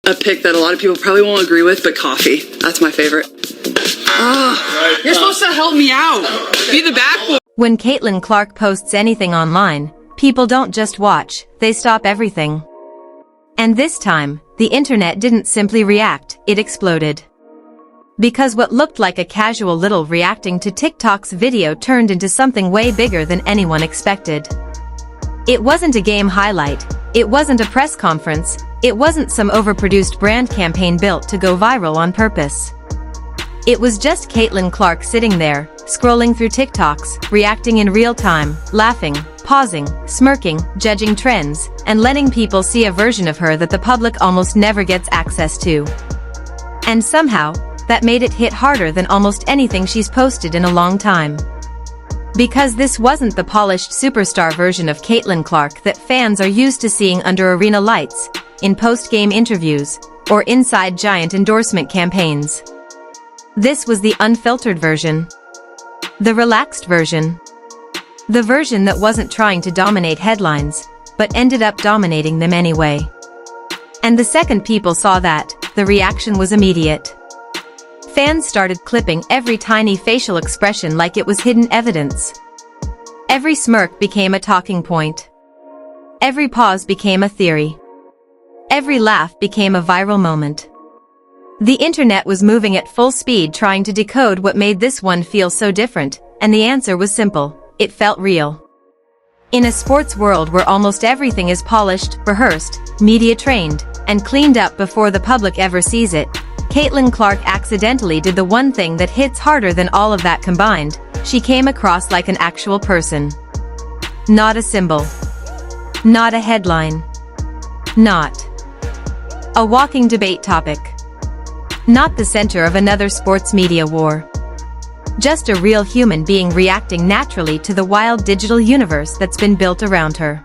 A pick that a lot of people probably won't agree with, but coffee. That's my favorite. You're supposed to help me out. Be the backboard. When Caitlin Clark posts anything online, people don't just watch, they stop everything. And this time, the internet didn't simply react, it exploded. Because what looked like a casual little reacting to TikTok's video turned into something way bigger than anyone expected. It wasn't a game highlight, it wasn't a press conference, it wasn't some overproduced brand campaign built to go viral on purpose. It was just Caitlin Clark sitting there, scrolling through TikToks, reacting in real time, laughing, pausing, smirking, judging trends, and letting people see a version of her that the public almost never gets access to. And somehow, that made it hit harder than almost anything she's posted in a long time. Because this wasn't the polished superstar version of Caitlin Clark that fans are used to seeing under arena lights, in post-game interviews, or inside giant endorsement campaigns. This was the unfiltered version. The relaxed version. The version that wasn't trying to dominate headlines, but ended up dominating them anyway. And the second people saw that, the reaction was immediate. Fans started clipping every tiny facial expression like it was hidden evidence. Every smirk became a talking point. Every pause became a theory. Every laugh became a viral moment. The internet was moving at full speed trying to decode what made this one feel so different, and the answer was simple: it felt real. In a sports world where almost everything is polished, rehearsed, media-trained, and cleaned up before the public ever sees it, Caitlin Clark accidentally did the one thing that hits harder than all of that combined: she came across like an actual person. Not a symbol. Not a headline. Not a walking debate topic. Not the center of another sports media war. Just a real human being reacting naturally to the wild digital universe that's been built around her.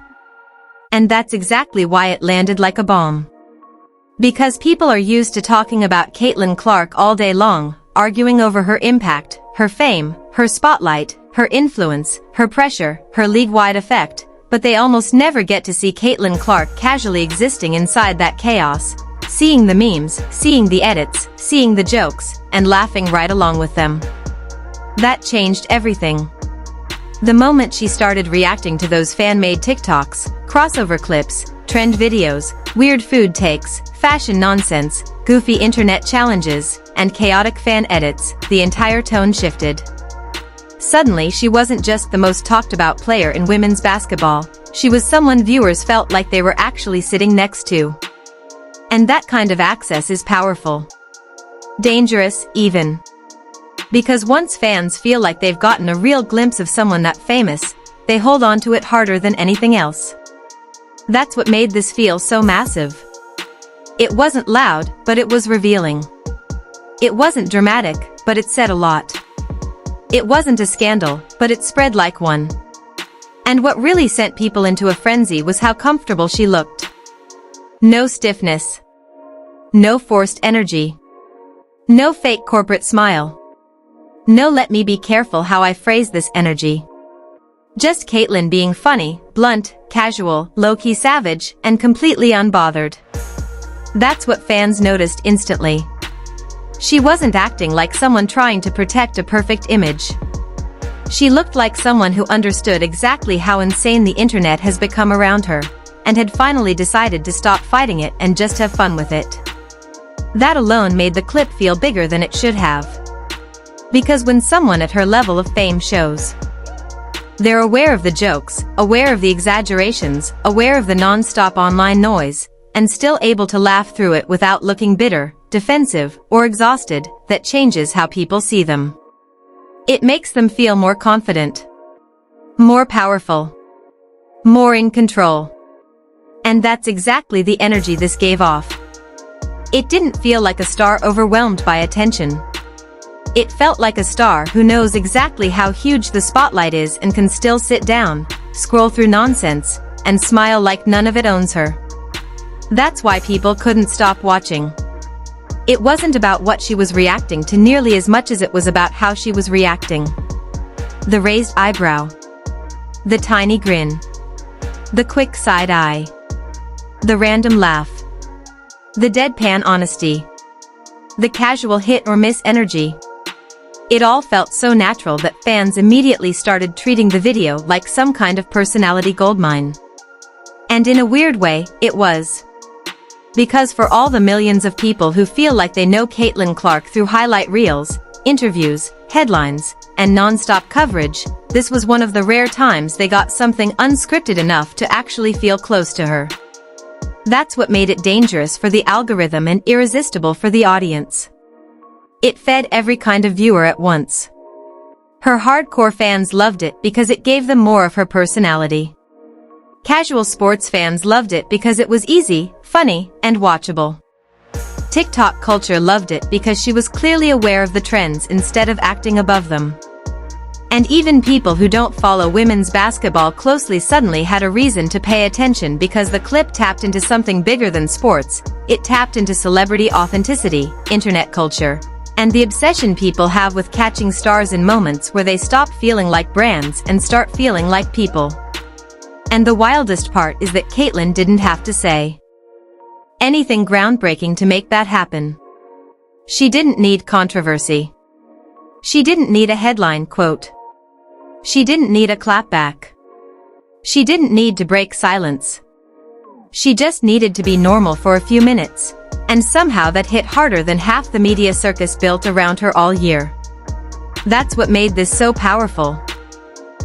And that's exactly why it landed like a bomb. Because people are used to talking about Caitlin Clark all day long, arguing over her impact, her fame, her spotlight, her influence, her pressure, her league-wide effect, but they almost never get to see Caitlin Clark casually existing inside that chaos, seeing the memes, seeing the edits, seeing the jokes, and laughing right along with them. That changed everything. The moment she started reacting to those fan-made TikToks, crossover clips, trend videos, weird food takes, fashion nonsense, goofy internet challenges, and chaotic fan edits, the entire tone shifted. Suddenly she wasn't just the most talked about player in women's basketball, she was someone viewers felt like they were actually sitting next to. And that kind of access is powerful. Dangerous, even. Because once fans feel like they've gotten a real glimpse of someone that famous, they hold on to it harder than anything else. That's what made this feel so massive. It wasn't loud, but it was revealing. It wasn't dramatic, but it said a lot. It wasn't a scandal, but it spread like one. And what really sent people into a frenzy was how comfortable she looked. No stiffness. No forced energy. No fake corporate smile. No let me be careful how I phrase this energy. Just Caitlin being funny, blunt, casual, low-key savage, and completely unbothered. That's what fans noticed instantly. She wasn't acting like someone trying to protect a perfect image. She looked like someone who understood exactly how insane the internet has become around her, and had finally decided to stop fighting it and just have fun with it. That alone made the clip feel bigger than it should have. Because when someone at her level of fame shows, they're aware of the jokes, aware of the exaggerations, aware of the non-stop online noise, and still able to laugh through it without looking bitter, defensive, or exhausted, that changes how people see them. It makes them feel more confident, more powerful, more in control. And that's exactly the energy this gave off. It didn't feel like a star overwhelmed by attention. It felt like a star who knows exactly how huge the spotlight is and can still sit down, scroll through nonsense, and smile like none of it owns her. That's why people couldn't stop watching. It wasn't about what she was reacting to nearly as much as it was about how she was reacting. The raised eyebrow. The tiny grin. The quick side eye. The random laugh. The deadpan honesty. The casual hit or miss energy. It all felt so natural that fans immediately started treating the video like some kind of personality goldmine. And in a weird way, it was. Because for all the millions of people who feel like they know Caitlin Clark through highlight reels, interviews, headlines, and non-stop coverage, this was one of the rare times they got something unscripted enough to actually feel close to her. That's what made it dangerous for the algorithm and irresistible for the audience. It fed every kind of viewer at once. Her hardcore fans loved it because it gave them more of her personality. Casual sports fans loved it because it was easy, funny, and watchable. TikTok culture loved it because she was clearly aware of the trends instead of acting above them. And even people who don't follow women's basketball closely suddenly had a reason to pay attention because the clip tapped into something bigger than sports. It tapped into celebrity authenticity, internet culture, and the obsession people have with catching stars in moments where they stop feeling like brands and start feeling like people. And the wildest part is that Caitlin didn't have to say anything groundbreaking to make that happen. She didn't need controversy. She didn't need a headline quote. She didn't need a clapback. She didn't need to break silence. She just needed to be normal for a few minutes, and somehow that hit harder than half the media circus built around her all year. That's what made this so powerful.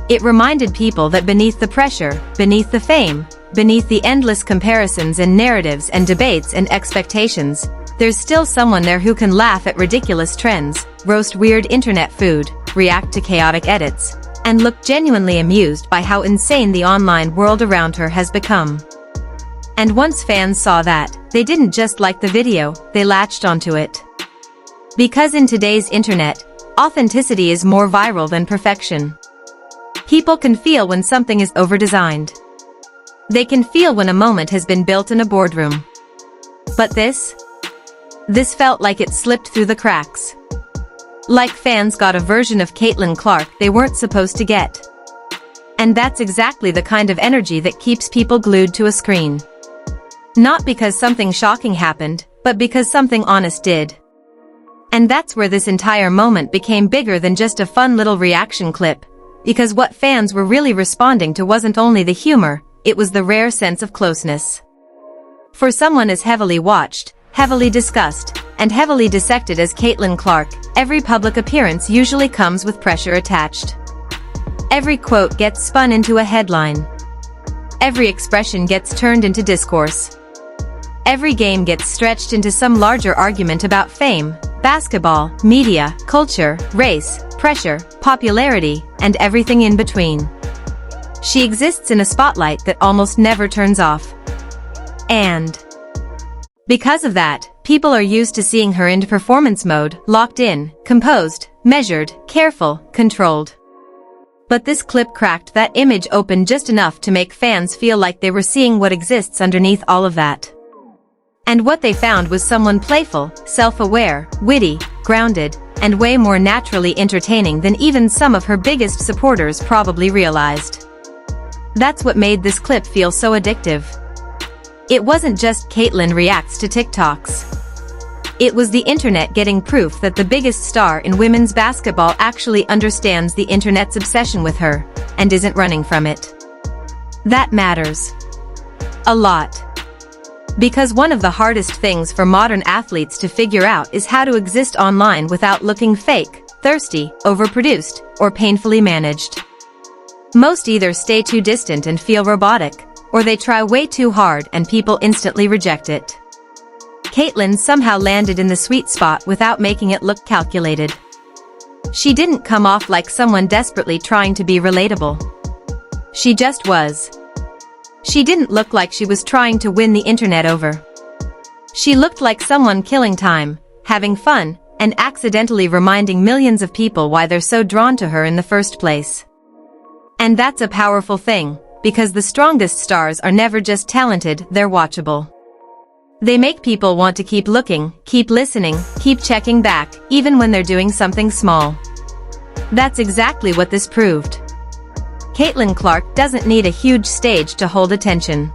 It reminded people that beneath the pressure, beneath the fame, beneath the endless comparisons and narratives and debates and expectations, there's still someone there who can laugh at ridiculous trends, roast weird internet food, react to chaotic edits, and look genuinely amused by how insane the online world around her has become. And once fans saw that, they didn't just like the video, they latched onto it. Because in today's internet, authenticity is more viral than perfection. People can feel when something is over-designed. They can feel when a moment has been built in a boardroom. But this felt like it slipped through the cracks. Like fans got a version of Caitlin Clark they weren't supposed to get. And that's exactly the kind of energy that keeps people glued to a screen. Not because something shocking happened, but because something honest did. And that's where this entire moment became bigger than just a fun little reaction clip. Because what fans were really responding to wasn't only the humor, it was the rare sense of closeness. For someone as heavily watched, heavily discussed, and heavily dissected as Caitlin Clark, every public appearance usually comes with pressure attached. Every quote gets spun into a headline. Every expression gets turned into discourse. Every game gets stretched into some larger argument about fame, basketball, media, culture, race, pressure, popularity, and everything in between. She exists in a spotlight that almost never turns off. And because of that, people are used to seeing her in performance mode, locked in, composed, measured, careful, controlled. But this clip cracked that image open just enough to make fans feel like they were seeing what exists underneath all of that. And what they found was someone playful, self-aware, witty, grounded, and way more naturally entertaining than even some of her biggest supporters probably realized. That's what made this clip feel so addictive. It wasn't just Caitlin reacts to TikToks. It was the internet getting proof that the biggest star in women's basketball actually understands the internet's obsession with her, and isn't running from it. That matters. A lot. Because one of the hardest things for modern athletes to figure out is how to exist online without looking fake, thirsty, overproduced, or painfully managed. Most either stay too distant and feel robotic, or they try way too hard and people instantly reject it. Caitlin somehow landed in the sweet spot without making it look calculated. She didn't come off like someone desperately trying to be relatable. She just was. She didn't look like she was trying to win the internet over. She looked like someone killing time, having fun, and accidentally reminding millions of people why they're so drawn to her in the first place. And that's a powerful thing, because the strongest stars are never just talented, they're watchable. They make people want to keep looking, keep listening, keep checking back, even when they're doing something small. That's exactly what this proved. Caitlin Clark doesn't need a huge stage to hold attention.